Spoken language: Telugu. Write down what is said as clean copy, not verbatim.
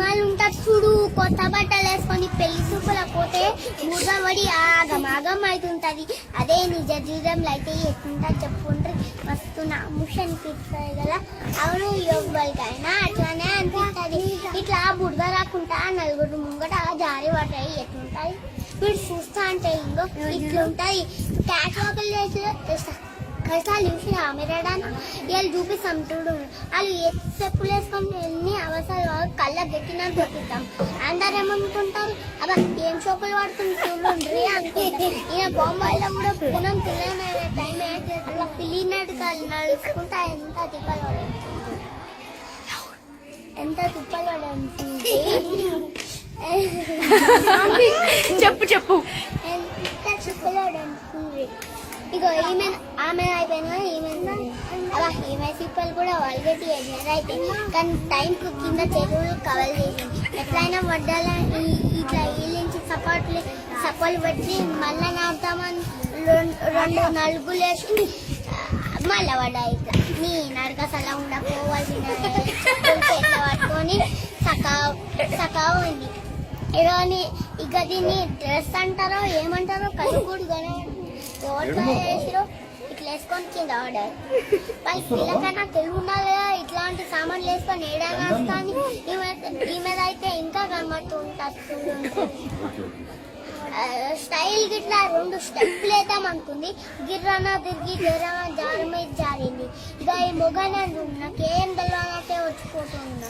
సినిమాలు ఉంటారు చూడు, కొత్త బట్టలు వేసుకొని పెళ్లి చూపులకు పోతే మూడవడి ఆగమాగం అవుతుంటది. అదే నిజ జీవితంలో అయితే ఎట్లుంటా చెప్పుకుంటారు, మస్తు నాముష అనిపిస్తుంది కదా. అవును, యోగులకైనా అట్లానే అనిపిస్తుంది. ఇట్లా బురద రాకుండా నలుగురు ముంగట జారి పడ్డాయి ఎట్లుంటాయి. మీరు చూస్తా అంటే ఇంకో ఇట్లుంటాయి. క్యాట్ వాకలు చేసి కష్టాలు చూసి ఆమెరాడాను వీళ్ళు చూపిస్తాం చూడు. వాళ్ళు ఏ చెప్పులు వేసుకొని ఎన్ని అవసరాలు కళ్ళ గట్టినా దొరుకుతాం. అందరు ఏమనుకుంటారు, అబ్బా ఏం షోకులు పడుతుంది చూడండి అనుకుంటారు. ఈయన బొమ్మల్లో కూడా పూనం పిల్లనే టైం అట్లా పిల్లినట్టు నడుచుకుంటా ఎంత తిప్పలు పడుతుంది, ఎంత తిప్పలు పడుతుంది. చెప్పు చెప్పు ఎంత తిప్పలు పడుతుంది. ఇగో ఈమె ఆమె అయిపోయినా అలా ఈమె సిప్పలు కూడా వాళ్ళకి అయితే కానీ టైంకు కింద చెరువులు కవర్ చేసింది. ఎట్లయినా వడ్డాలని ఇట్లా వీళ్ళించి సపోర్ట్లు పెట్టి మళ్ళీ నాపుతామని రెండు నలుగులు వేసి మళ్ళీ వడ్డా ఇట్లా నీ నడకసలా ఉండకపోవాల్సిన ఎట్లా పట్టుకొని సకా ఉంది. ఇక దీన్ని డ్రెస్ అంటారో ఏమంటారో కలుగుడు కానీ ఎవరు చేసిరో ఇట్లా వేసుకొని కింద ఆర్డర్. వాళ్ళ పిల్లకన్నా తెలుగు ఉండాలి కదా, ఇట్లాంటి సామాన్లు వేసుకొని ఏడాది వస్తాను. ఈ మీద అయితే ఇంకా కనబడుతూ ఉంటుంది. స్టైల్ గిట్లా 2 స్టెప్లు వేద్దాం అనుకుంది, గిర్రన తిరిగి జారి మీద జారింది. ఇక ఈ మొగన నాకేం తెలియనట్టే వచ్చిపోతున్నా.